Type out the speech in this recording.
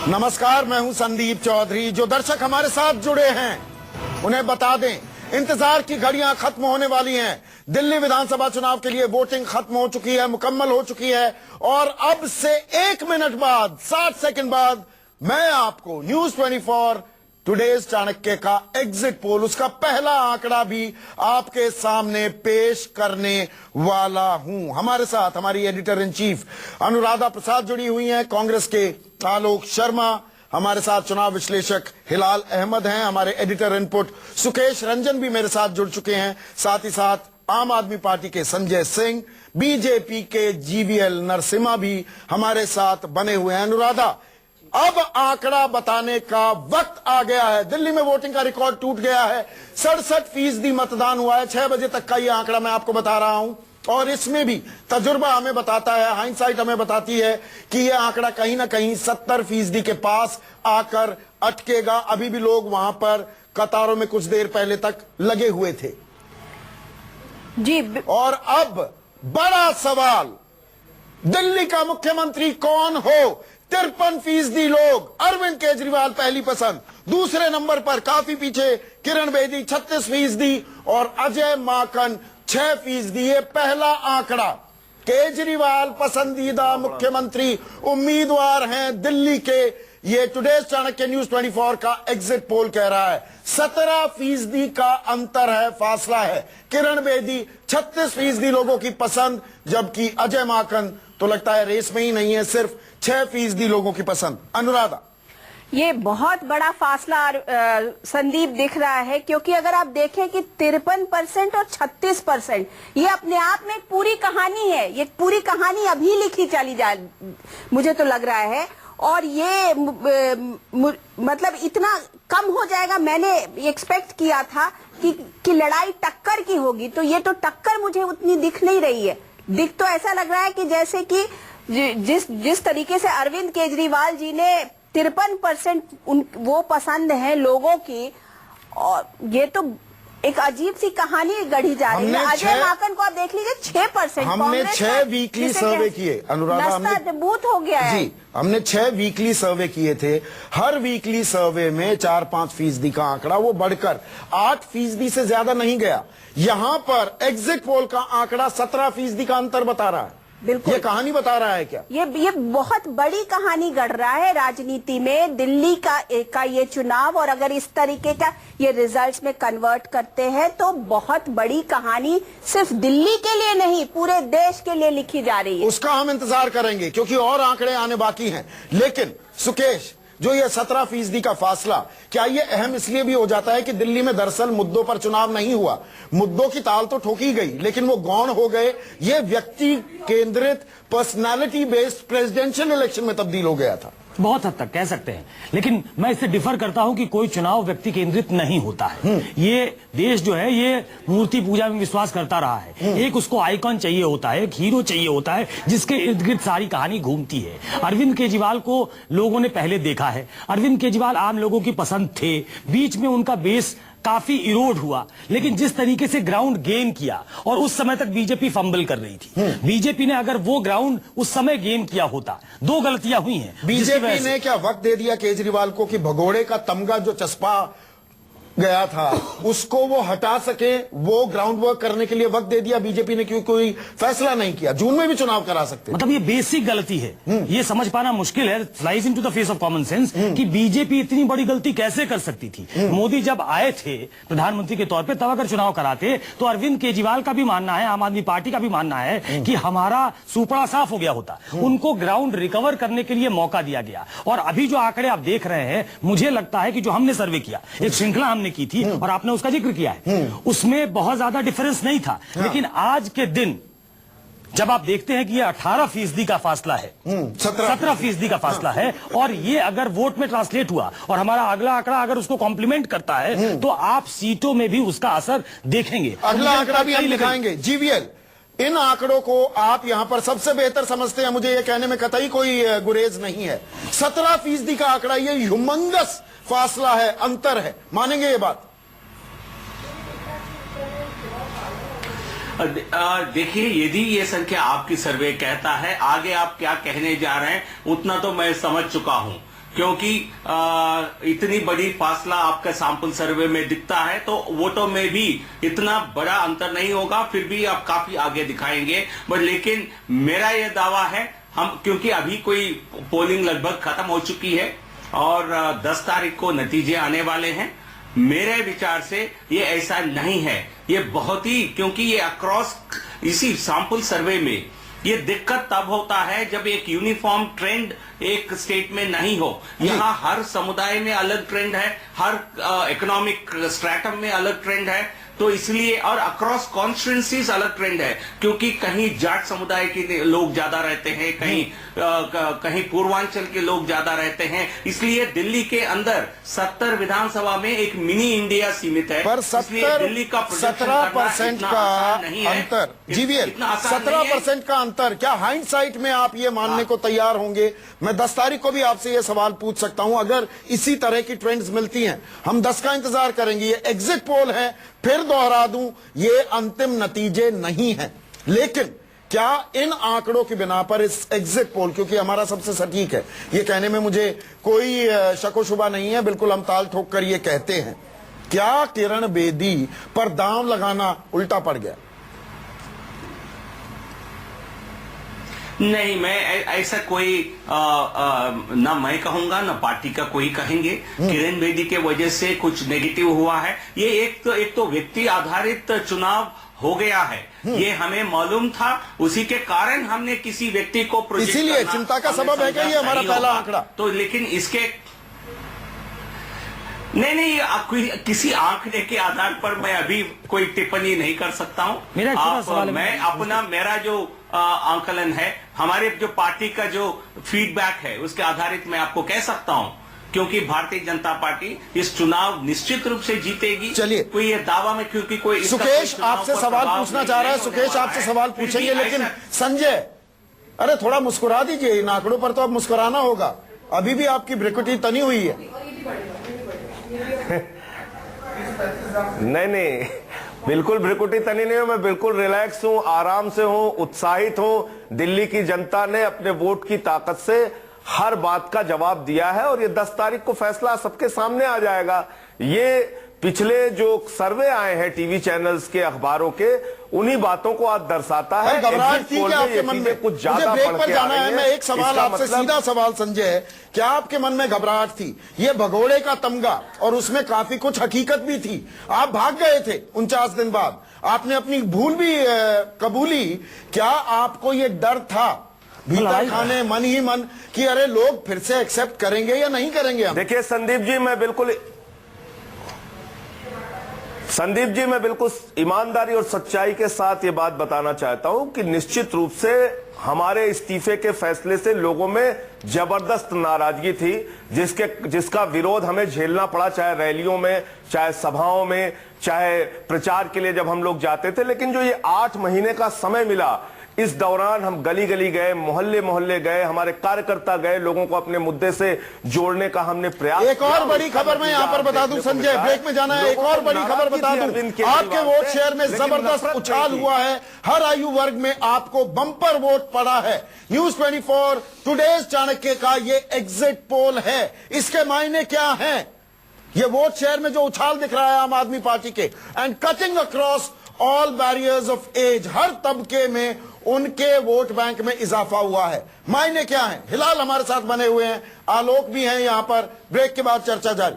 नमस्कार, मैं हूं संदीप चौधरी। जो दर्शक हमारे साथ जुड़े हैं उन्हें बता दें, इंतजार की घड़ियां खत्म होने वाली हैं। दिल्ली विधानसभा चुनाव के लिए वोटिंग खत्म हो चुकी है, मुकम्मल हो चुकी है और अब से 1 मिनट बाद 60 सेकंड बाद मैं आपको न्यूज 24 टुडेज चाणक्य का एग्जिट पोल, उसका पहला आंकड़ा भी आपके सामने पेश करने वाला हूं। हमारे साथ हमारी editor in chief Anuradha Prasad जुड़ी हुई हैं, कांग्रेस के आलोक शर्मा, हमारे साथ चुनाव विश्लेषक हिलाल अहमद हैं, हमारे एडिटर इनपुट सुकेश रंजन भी मेरे साथ जुड़ चुके हैं, साथ ही साथ आम आदमी पार्टी के संजय सिंह, बीजेपी के जीवीएल नरसिम्हा भी हमारे साथ बने हुए हैं। अनुराधा, अब आंकड़ा बताने का वक्त आ गया है। दिल्ली में वोटिंग का रिकॉर्ड टूट गया है। 67% मतदान हुआ है। 6 बजे तक का ये आंकड़ा मैं आपको बता रहा हूं और इसमें भी तजुर्बा हमें बताता है, हाइंडसाइट हमें बताती है कि यह आंकड़ा कहीं ना कहीं 70% के पास आकर अटकेगा। अभी भी लोग वहां पर कतारों में कुछ देर पहले तक लगे हुए थे जी। और अब बड़ा सवाल, दिल्ली का मुख्यमंत्री कौन हो? 53% लोग अरविंद केजरीवाल पहली पसंद, दूसरे नंबर पर काफी पीछे किरण बेदी 36% और अजय माकन 6%। ये पहला आंकड़ा। केजरीवाल पसंदीदा मुख्यमंत्री उम्मीदवार हैं दिल्ली के, ये टुडेज चाणक्य न्यूज 24 का एग्जिट पोल कह रहा है। 17% का अंतर है, फासला है। किरण बेदी 36% लोगों की पसंद, जबकि अजय माकन तो लगता है रेस में ही नहीं है, सिर्फ 6% लोगों की पसंद। अनुराधा, ये बहुत बड़ा फासला संदीप दिख रहा है, क्योंकि अगर आप देखें कि 53% और 36%, ये अपने आप में एक पूरी कहानी है। ये पूरी कहानी अभी लिखी चली जा, मुझे तो लग रहा है। और ये मतलब इतना कम हो जाएगा, मैंने एक्सपेक्ट किया था कि लड़ाई टक्कर की होगी, तो ये तो टक्कर मुझे उतनी दिख नहीं रही है। दिख तो ऐसा लग रहा है कि जैसे कि जिस तरीके से अरविंद केजरीवाल जी ने 53% वो पसंद है लोगों की, और ये तो एक अजीब सी कहानी गढ़ी जा रही है। अजय माकन को आप देख लीजिए 6%। हमने 6 वीकली सर्वे किए अनुराधा, हमने बूथ हो गया है जी, हमने 6 वीकली सर्वे किए थे। हर वीकली सर्वे में 4-5% का आंकड़ा वो बढ़कर 8% से ज्यादा नहीं गया। यहां पर एग्जिट पोल का आंकड़ा 17% का अंतर बता रहा है। बिल्कुल, ये कहानी बता रहा है क्या? ये बहुत बड़ी कहानी गढ़ रहा है राजनीति में। दिल्ली का ये चुनाव, और अगर इस तरीके का ये रिजल्ट्स में कन्वर्ट करते हैं तो बहुत बड़ी कहानी सिर्फ दिल्ली के लिए नहीं, पूरे देश के लिए लिखी जा रही है। उसका हम इंतजार करेंगे क्योंकि और आंकड़े आने बाकी हैं। लेकिन सुकेश, जो ये 17% का फासला, क्या ये अहम इसलिए भी हो जाता है कि दिल्ली में दरअसल मुद्दों पर चुनाव नहीं हुआ? मुद्दों की ताल तो ठोकी गई, लेकिन वो गौण हो गए। ये व्यक्ति केंद्रित पर्सनालिटी बेस्ड प्रेसिडेंशियल इलेक्शन में तब्दील हो गया था। बहुत हद तक कह सकते हैं, लेकिन मैं इससे डिफर करता हूं कि कोई चुनाव व्यक्ति केंद्रित नहीं होता है। ये देश जो है ये मूर्ति पूजा में विश्वास करता रहा है। एक उसको आइकॉन चाहिए होता है, एक हीरो चाहिए होता है जिसके इर्द गिर्द सारी कहानी घूमती है। अरविंद केजरीवाल को लोगों ने पहले देखा है। अरविंद केजरीवाल आम लोगों की पसंद थे, बीच में उनका बेस काफी इरोड हुआ, लेकिन जिस तरीके से ग्राउंड गेन किया, और उस समय तक बीजेपी फंबल कर रही थी। बीजेपी ने अगर वो ग्राउंड उस समय गेन किया होता, 2 गलतियां हुई हैं। बीजेपी ने क्या वक्त दे दिया केजरीवाल को कि भगोड़े का तमगा जो चस्पा गया था उसको वो हटा सके? वो ग्राउंड वर्क करने के लिए वक्त दे दिया बीजेपी ने, क्यों कोई फैसला नहीं किया? जून में भी चुनाव करा सकते। मतलब ये बेसिक गलती है, ये समझ पाना मुश्किल है, flies into the face of common sense, कि बीजेपी इतनी बड़ी गलती कैसे कर सकती थी। मोदी जब आए थे प्रधानमंत्री के तौर पे, तब अगर चुनाव कराते तो अरविंद केजरीवाल का भी मानना है, आम आदमी पार्टी का भी मानना है कि हमारा सुपड़ा साफ हो गया होता। उनको ग्राउंड रिकवर करने के लिए मौका दिया गया। और अभी जो आंकड़े आप देख रहे हैं, मुझे लगता है कि जो हमने सर्वे किया, एक श्रृंखला हमने की थी और आपने उसका जिक्र किया है, उसमें बहुत ज्यादा डिफरेंस नहीं था। लेकिन आज के दिन जब आप देखते हैं कि ये 18% का फासला है, 17% का फासला है, और ये अगर वोट में ट्रांसलेट हुआ और हमारा अगला आंकड़ा अगर उसको कॉम्प्लीमेंट करता है, तो आप सीटों में भी उसका असर देखेंगे। अगला आंकड़ा भी हम दिखाएंगे। जीवीएल, इन आंकड़ों को आप यहां पर सबसे बेहतर समझते हैं, मुझे यह कहने में कतई कोई गुरेज नहीं है। 17% का आंकड़ा, ये ह्यूमंगस फासला है, अंतर है, मानेंगे ये बात? देखिए, यदि ये संख्या आपकी सर्वे कहता है, आगे आप क्या कहने जा रहे हैं उतना तो मैं समझ चुका हूं, क्योंकि इतनी बड़ी फासला आपका सैंपल सर्वे में दिखता है, तो वोटों में भी इतना बड़ा अंतर नहीं होगा, फिर भी आप काफी आगे दिखाएंगे। बट लेकिन मेरा यह दावा है, हम क्योंकि अभी कोई पोलिंग लगभग खत्म हो चुकी है और 10 तारीख को नतीजे आने वाले हैं, मेरे विचार से ये ऐसा नहीं है। ये बहुत ही, क्योंकि ये अक्रॉस इसी सैंपल सर्वे में ये दिक्कत तब होता है जब एक यूनिफॉर्म ट्रेंड एक स्टेट में नहीं हो। यहाँ हर समुदाय में अलग ट्रेंड है, हर इकोनॉमिक स्ट्रैटम में अलग ट्रेंड है, तो इसलिए और अक्रॉस कॉन्स्टिट्यूएंसीज अलग ट्रेंड है, क्योंकि कहीं जाट समुदाय के लोग ज्यादा रहते हैं, कहीं पूर्वांचल के लोग ज्यादा रहते हैं। इसलिए दिल्ली के अंदर 70 विधानसभा में एक मिनी इंडिया सीमित है, पर दिल्ली का 17% का अंतर, जीवीएल 17% का अंतर, क्या हाइंडसाइट में आप ये मानने को तैयार होंगे? मैं 10 तारीख को भी आपसे ये सवाल पूछ सकता हूं, अगर इसी तरह की ट्रेंड्स मिलती हैं, हम 10 का इंतजार करेंगे। ये एग्जिट पोल है, फिर दोहरा दूं, ये अंतिम नतीजे नहीं है, लेकिन क्या इन आंकड़ों की बिना पर इस एग्जिट पोल, क्योंकि हमारा सबसे सटीक है, ये कहने में मुझे कोई शको शुबा नहीं है, बिल्कुल हम ताल ठोक कर ये कहते हैं, क्या किरण बेदी पर दांव लगाना उल्टा पड़ गया? नहीं, मैं ऐसा कोई ना मैं कहूंगा ना पार्टी का कोई कहेंगे किरण बेदी के वजह से कुछ नेगेटिव हुआ है। ये एक तो व्यक्ति आधारित चुनाव हो गया है, ये हमें मालूम था, उसी के कारण हमने किसी व्यक्ति को प्रोजेक्ट इसीलिए चिंता का सबब है कि ये हमारा पहला आंकड़ा, तो लेकिन इसके नहीं, किसी आंकड़े के आधार पर मैं अभी कोई टिप्पणी नहीं कर सकता हूं। मेरा जो आंकलन है, हमारे जो पार्टी का जो फीडबैक है, उसके आधारित मैं आपको कह सकता हूं, क्योंकि भारतीय जनता पार्टी इस चुनाव निश्चित रूप से जीतेगी। चलिए, कोई ये दावा में, क्योंकि कोई सुकेश आपसे सवाल पूछना चाह रहा है, सुकेश आपसे सवाल पूछेंगे, लेकिन संजय, अरे थोड़ा मुस्कुरा दीजिए, इन आंकड़ों पर तो अब मुस्कुराना होगा, अभी भी आपकी भ्रुकुटी तनी हुई है। नहीं, बिल्कुल भ्रुकुटी तनी नहीं हूं, मैं बिल्कुल रिलैक्स हूं, आराम से हूं, उत्साहित हूं। दिल्ली की जनता ने अपने वोट की ताकत से हर बात का जवाब दिया है और ये 10 तारीख को फैसला सबके सामने आ जाएगा। ये पिछले जो सर्वे आए हैं टीवी चैनल्स के, अखबारों के, उन्हीं बातों को आज दर्शाता है। घबराहट थी क्या आपके मन में? कुछ ज्यादा मुझे ब्रेक पर जाना है, मैं एक सवाल आपसे, सीधा सवाल संजय है, क्या आपके मन में घबराहट थी? ये भगोड़े का तमगा और उसमें काफी कुछ हकीकत भी थी, आप भाग गए थे 49 दिन बाद, आपने अपनी भूल भी कबूली, क्या आपको ये डर था भीतर खाने मन ही मन कि अरे लोग फिर से एक्सेप्ट करेंगे या नहीं करेंगे? देखिए संदीप जी, मैं बिल्कुल ईमानदारी और सच्चाई के साथ ये बात बताना चाहता हूं कि निश्चित रूप से हमारे इस्तीफे के फैसले से लोगों में जबरदस्त नाराजगी थी, जिसका विरोध हमें झेलना पड़ा, चाहे रैलियों में, चाहे सभाओं में, चाहे प्रचार के लिए जब हम लोग जाते थे। लेकिन जो ये 8 महीने का समय मिला, इस दौरान हम गली गली गए, मोहल्ले मोहल्ले गए, हमारे कार्यकर्ता गए, लोगों को अपने मुद्दे से जोड़ने का हमने प्रयास। एक और बड़ी खबर मैं यहां पर बता दूं संजय, ब्रेक में जाना है, एक और बड़ी खबर बता दूं, आपके वोट शेयर में जबरदस्त उछाल हुआ है, हर आयु वर्ग में आपको बम्पर वोट पड़ा है। न्यूज 24 टुडेज चाणक्य का ये एग्जिट पोल है, इसके मायने क्या हैं? ये वोट शेयर में जो उछाल दिख रहा है आम आदमी पार्टी के, and cutting across all barriers of age, हर तबके में उनके वोट बैंक में इजाफा हुआ है। मायने क्या है? हिलाल हमारे साथ बने हुए हैं, आलोक भी हैं यहां पर, ब्रेक के बाद चर्चा जारी।